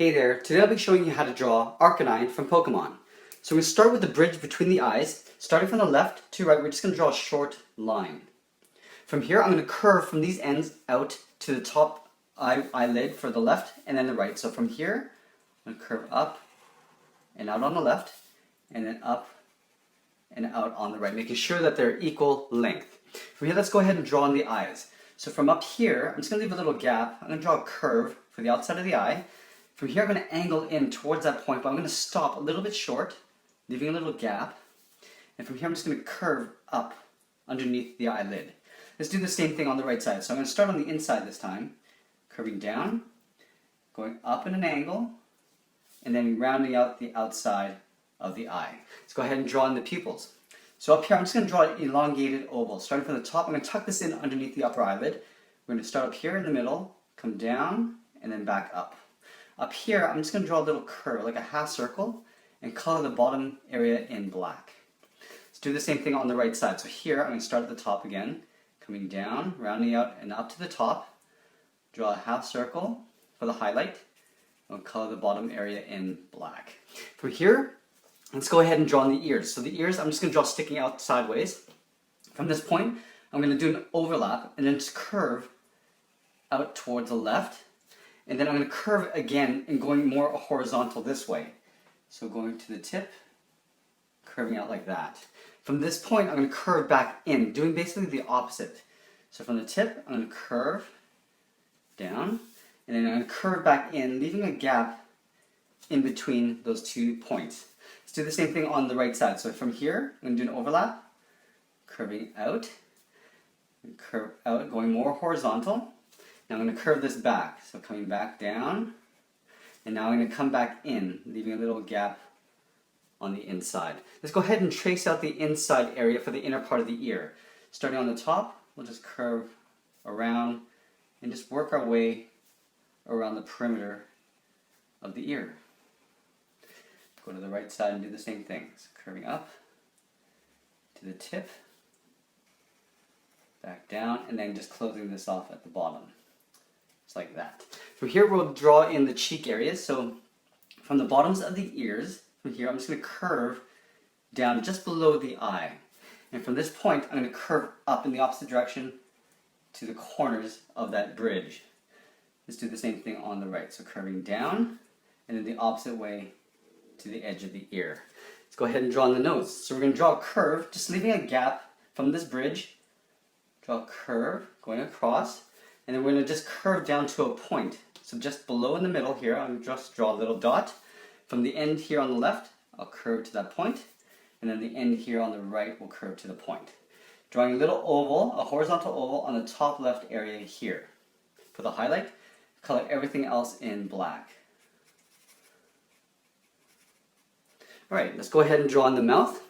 Hey there, today I'll be showing you how to draw Arcanine from Pokemon. So we're going to start with the bridge between the eyes. Starting from the left to right, we're just going to draw a short line. From here, I'm going to curve from these ends out to the top eyelid for the left and then the right. So from here, I'm going to curve up and out on the left, and then up and out on the right, making sure that they're equal length. From here, let's go ahead and draw in the eyes. So from up here, I'm just going to leave a little gap. I'm going to draw a curve for the outside of the eye. From here, I'm going to angle in towards that point, but I'm going to stop a little bit short, leaving a little gap. And from here, I'm just going to curve up underneath the eyelid. Let's do the same thing on the right side. So I'm going to start on the inside this time, curving down, going up in an angle, and then rounding out the outside of the eye. Let's go ahead and draw in the pupils. So up here, I'm just going to draw an elongated oval. Starting from the top, I'm going to tuck this in underneath the upper eyelid. We're going to start up here in the middle, come down, and then back up. Up here, I'm just going to draw a little curve, like a half circle, and color the bottom area in black. Let's do the same thing on the right side. So here, I'm going to start at the top again, coming down, rounding out, and up to the top. Draw a half circle for the highlight, and color the bottom area in black. From here, let's go ahead and draw in the ears. So the ears, I'm just going to draw sticking out sideways. From this point, I'm going to do an overlap, and then just curve out towards the left. And then I'm going to curve again and going more horizontal this way. So going to the tip, curving out like that. From this point, I'm going to curve back in, doing basically the opposite. So from the tip, I'm going to curve down, and then I'm going to curve back in, leaving a gap in between those 2 points. Let's do the same thing on the right side. So from here, I'm going to do an overlap, curving out, and curve out, going more horizontal. Now I'm going to curve this back, so coming back down, and now I'm going to come back in, leaving a little gap on the inside. Let's go ahead and trace out the inside area for the inner part of the ear. Starting on the top, we'll just curve around and just work our way around the perimeter of the ear. Go to the right side and do the same thing. So curving up to the tip, back down, and then just closing this off at the bottom. Just like that. From here, we'll draw in the cheek areas. So from the bottoms of the ears, from here, I'm just going to curve down just below the eye. And from this point, I'm going to curve up in the opposite direction to the corners of that bridge. Let's do the same thing on the right. So curving down, and then the opposite way to the edge of the ear. Let's go ahead and draw on the nose. So we're going to draw a curve, just leaving a gap from this bridge. Draw a curve going across. And then we're going to just curve down to a point. So just below in the middle here, I'm going to just draw a little dot. From the end here on the left, I'll curve to that point. And then the end here on the right will curve to the point. Drawing a little oval, a horizontal oval on the top left area here. For the highlight, color everything else in black. Alright, let's go ahead and draw in the mouth.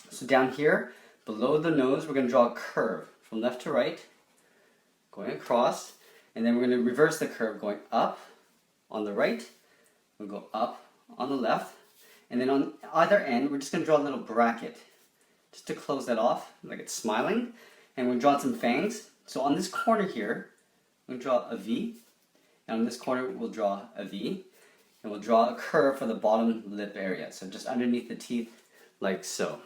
So down here, below the nose, we're going to draw a curve from left to right, going across, and then we're going to reverse the curve, going up on the right, we'll go up on the left, and then on either end, we're just going to draw a little bracket, just to close that off, like it's smiling, and we're drawing some fangs. So on this corner here, we'll draw a V, and on this corner, we'll draw a V, and we'll draw a curve for the bottom lip area, so just underneath the teeth, like so.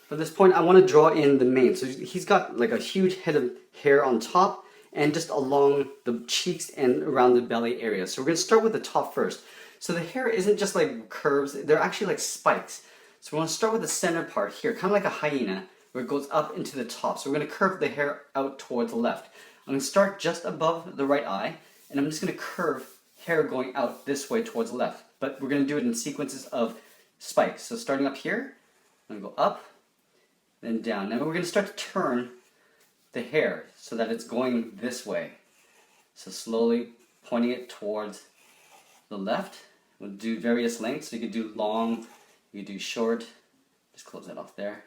For this point, I want to draw in the mane. So he's got like a huge head of hair on top, and just along the cheeks and around the belly area. So we're going to start with the top first. So the hair isn't just like curves, they're actually like spikes. So we want to start with the center part here, kind of like a hyena, where it goes up into the top. So we're going to curve the hair out towards the left. I'm going to start just above the right eye, and I'm just going to curve hair going out this way towards the left. But we're going to do it in sequences of spikes. So starting up here, I'm going to go up, then down. Now we're going to start to turn the hair so that it's going this way. So slowly pointing it towards the left. We'll do various lengths. So you could do long, you could do short. Just close that off there.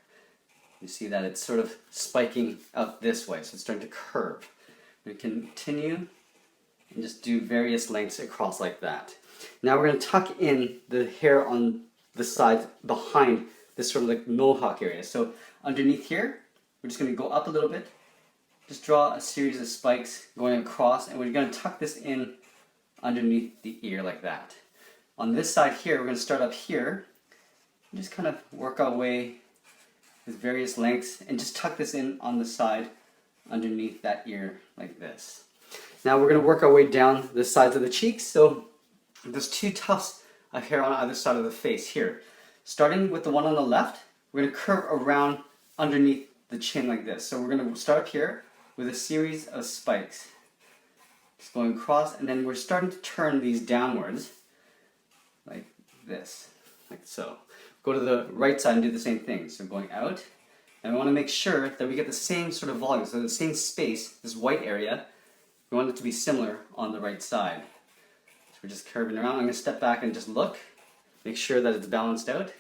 You see that it's sort of spiking out this way, so it's starting to curve. We continue and just do various lengths across like that. Now we're going to tuck in the hair on the side behind this sort of like mohawk area. So underneath here, we're just going to go up a little bit, just draw a series of spikes going across, and we're going to tuck this in underneath the ear like that. On this side here, we're going to start up here and just kind of work our way with various lengths and just tuck this in on the side underneath that ear like this. Now we're going to work our way down the sides of the cheeks. So there's two tufts of hair on either side of the face here. Starting with the one on the left, we're going to curve around underneath the chin like this. So we're going to start up here with a series of spikes. Just going across, and then we're starting to turn these downwards like this, like so. Go to the right side and do the same thing. So going out, and we want to make sure that we get the same sort of volume, so the same space, this white area, we want it to be similar on the right side. So we're just curving around. I'm going to step back and just look, make sure that it's balanced out,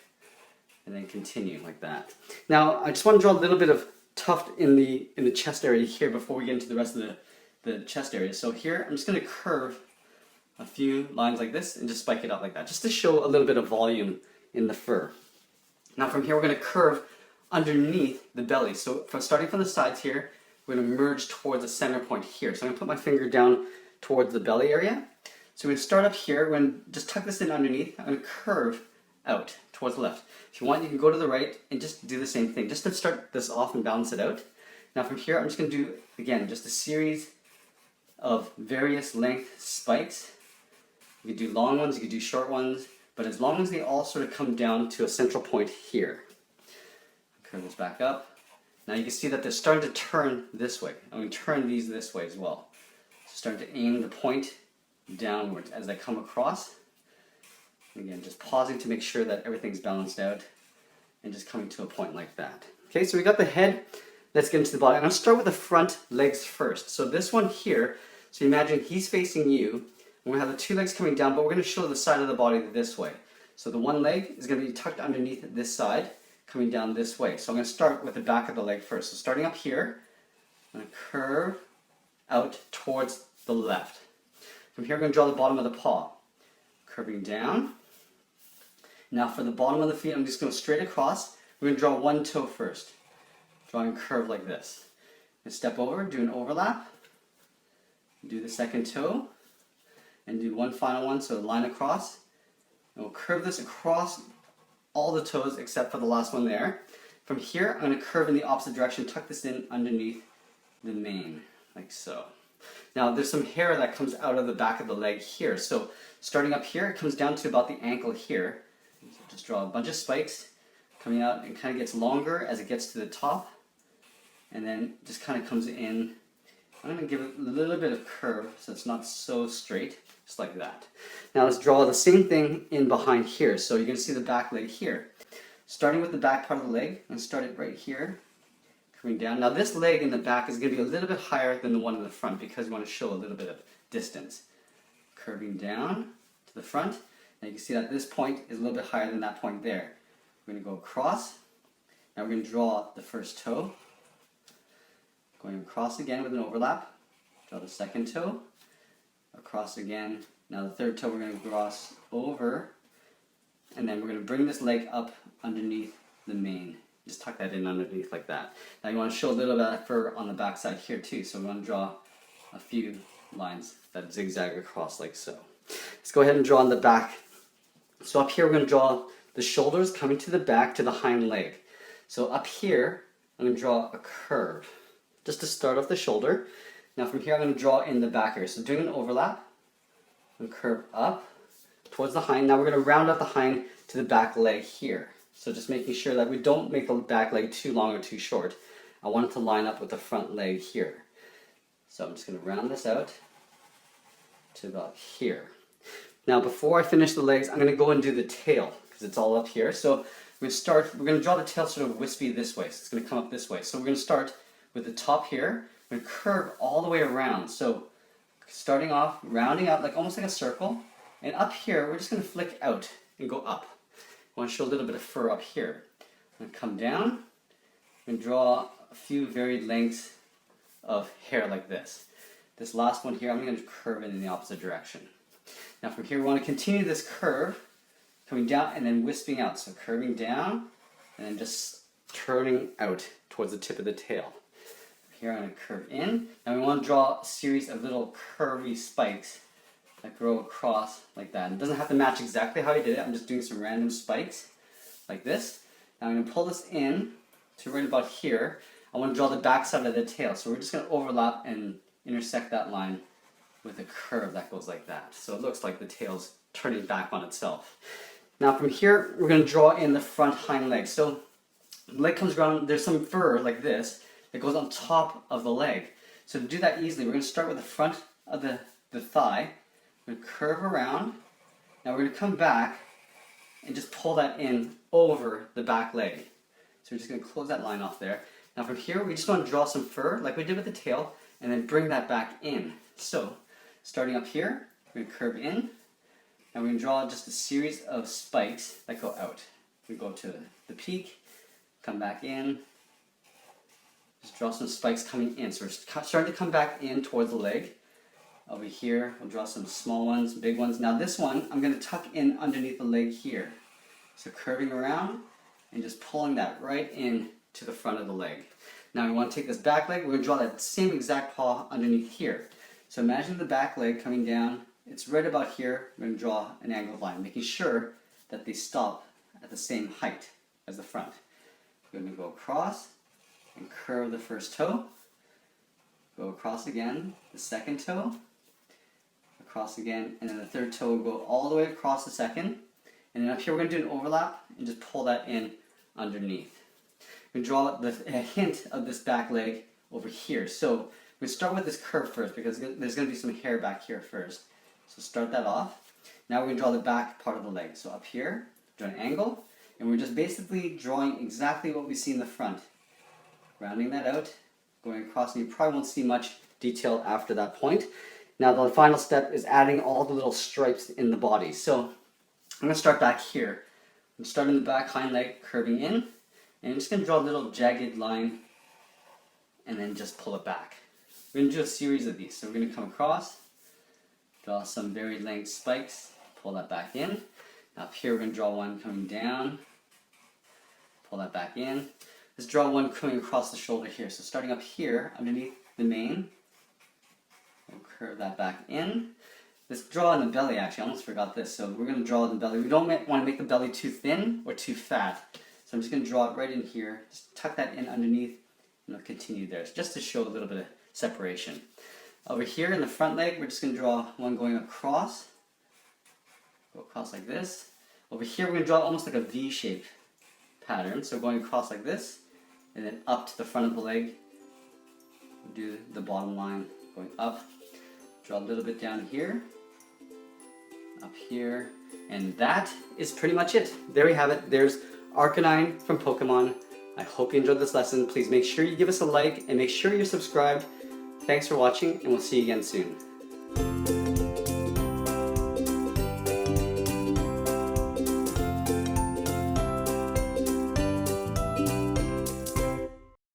and then continue like that. Now, I just want to draw a little bit of tuft in the chest area here before we get into the rest of the chest area. So here, I'm just going to curve a few lines like this and just spike it up like that, just to show a little bit of volume in the fur. Now from here, we're going to curve underneath the belly. So starting from the sides here, we're going to merge towards the center point here. So I'm going to put my finger down towards the belly area. So we're going to start up here. We're going to just tuck this in underneath. I'm going to curve out towards the left. If you want, you can go to the right and just do the same thing, just to start this off and balance it out. Now from here, I'm just going to do, again, just a series of various length spikes. You could do long ones, you could do short ones, but as long as they all sort of come down to a central point here. Curve this back up. Now you can see that they're starting to turn this way. I'm going to turn these this way as well. So starting to aim the point downwards as they come across. Again, just pausing to make sure that everything's balanced out and just coming to a point like that. Okay, so we got the head. Let's get into the body. I'm going to start with the front legs first. So this one here, so imagine he's facing you. We're going to have the two legs coming down, but we're going to show the side of the body this way. So the one leg is going to be tucked underneath this side, coming down this way. So I'm going to start with the back of the leg first. So starting up here, I'm going to curve out towards the left. From here, I'm going to draw the bottom of the paw, curving down. Now for the bottom of the feet, I'm just going straight across. We're going to draw one toe first, drawing a curve like this. And step over, do an overlap, do the second toe, and do one final one, so line across. And we'll curve this across all the toes except for the last one there. From here, I'm going to curve in the opposite direction, tuck this in underneath the mane, like so. Now there's some hair that comes out of the back of the leg here. So starting up here, it comes down to about the ankle here. So just draw a bunch of spikes coming out and kind of gets longer as it gets to the top. And then just kind of comes in. I'm going to give it a little bit of curve so it's not so straight, just like that. Now let's draw the same thing in behind here. So you're going to see the back leg here. Starting with the back part of the leg, I'm going to start it right here, coming down. Now this leg in the back is going to be a little bit higher than the one in the front because we want to show a little bit of distance. Curving down to the front. Now you can see that this point is a little bit higher than that point there. We're going to go across. Now we're going to draw the first toe. Going across again with an overlap. Draw the second toe. Across again. Now the third toe we're going to cross over. And then we're going to bring this leg up underneath the mane. Just tuck that in underneath like that. Now you want to show a little bit of fur on the back side here too. So we want to draw a few lines that zigzag across like so. Let's go ahead and draw on the back. So up here we're going to draw the shoulders coming to the back to the hind leg. So up here I'm going to draw a curve just to start off the shoulder. Now from here I'm going to draw in the back area. So doing an overlap and curve up towards the hind. Now we're going to round out the hind to the back leg here. So just making sure that we don't make the back leg too long or too short. I want it to line up with the front leg here. So I'm just going to round this out to about here. Now before I finish the legs, I'm going to go and do the tail because it's all up here. So we're going to draw the tail sort of wispy this way. So it's going to come up this way. So we're going to start with the top here. We're going to curve all the way around. So starting off, rounding out like almost like a circle. And up here, we're just going to flick out and go up. I want to show a little bit of fur up here. I'm going to come down and draw a few varied lengths of hair like this. This last one here, I'm going to curve it in the opposite direction. Now from here, we want to continue this curve, coming down and then wisping out. So curving down and then just turning out towards the tip of the tail. Here I'm going to curve in. Now we want to draw a series of little curvy spikes that grow across like that. It doesn't have to match exactly how I did it. I'm just doing some random spikes like this. Now I'm going to pull this in to right about here. I want to draw the back side of the tail. So we're just going to overlap and intersect that line with a curve that goes like that. So it looks like the tail's turning back on itself. Now from here, we're going to draw in the front hind leg. So the leg comes around, there's some fur like this that goes on top of the leg. So to do that easily, we're going to start with the front of the thigh. We're going to curve around. Now we're going to come back and just pull that in over the back leg. So we're just going to close that line off there. Now from here, we just want to draw some fur like we did with the tail and then bring that back in. So starting up here, we're going to curve in. And we're going to draw just a series of spikes that go out. We go to the peak, come back in, just draw some spikes coming in. So we're starting to come back in towards the leg. Over here, we'll draw some small ones, big ones. Now this one, I'm going to tuck in underneath the leg here. So curving around and just pulling that right in to the front of the leg. Now we want to take this back leg, we're going to draw that same exact paw underneath here. So imagine the back leg coming down. It's right about here. We're going to draw an angled line, making sure that they stop at the same height as the front. We're going to go across and curve the first toe. Go across again, the second toe. Across again, and then the third toe will go all the way across the second. And then up here we're going to do an overlap and just pull that in underneath. We draw a hint of this back leg over here. So we start with this curve first because there's going to be some hair back here first. So start that off. Now we're going to draw the back part of the leg. So up here, draw an angle, and we're just basically drawing exactly what we see in the front. Rounding that out, going across, and you probably won't see much detail after that point. Now the final step is adding all the little stripes in the body. So I'm going to start back here. I'm starting the back hind leg, curving in, and I'm just going to draw a little jagged line and then just pull it back. We're going to do a series of these. So we're going to come across, draw some very length spikes, pull that back in. Up here we're going to draw one coming down, pull that back in. Let's draw one coming across the shoulder here. So starting up here underneath the mane, we'll curve that back in. Let's draw in the belly actually, I almost forgot this. So we're going to draw in the belly. We don't want to make the belly too thin or too fat. So I'm just going to draw it right in here, just tuck that in underneath, and it'll continue there, just to show a little bit of separation. Over here in the front leg, we're just going to draw one going across. Go across like this. Over here, we're going to draw almost like a V-shape pattern. So going across like this, and then up to the front of the leg. We'll do the bottom line going up. Draw a little bit down here. Up here. And that is pretty much it. There we have it. There's Arcanine from Pokemon. I hope you enjoyed this lesson. Please make sure you give us a like and make sure you're subscribed. Thanks for watching, and we'll see you again soon.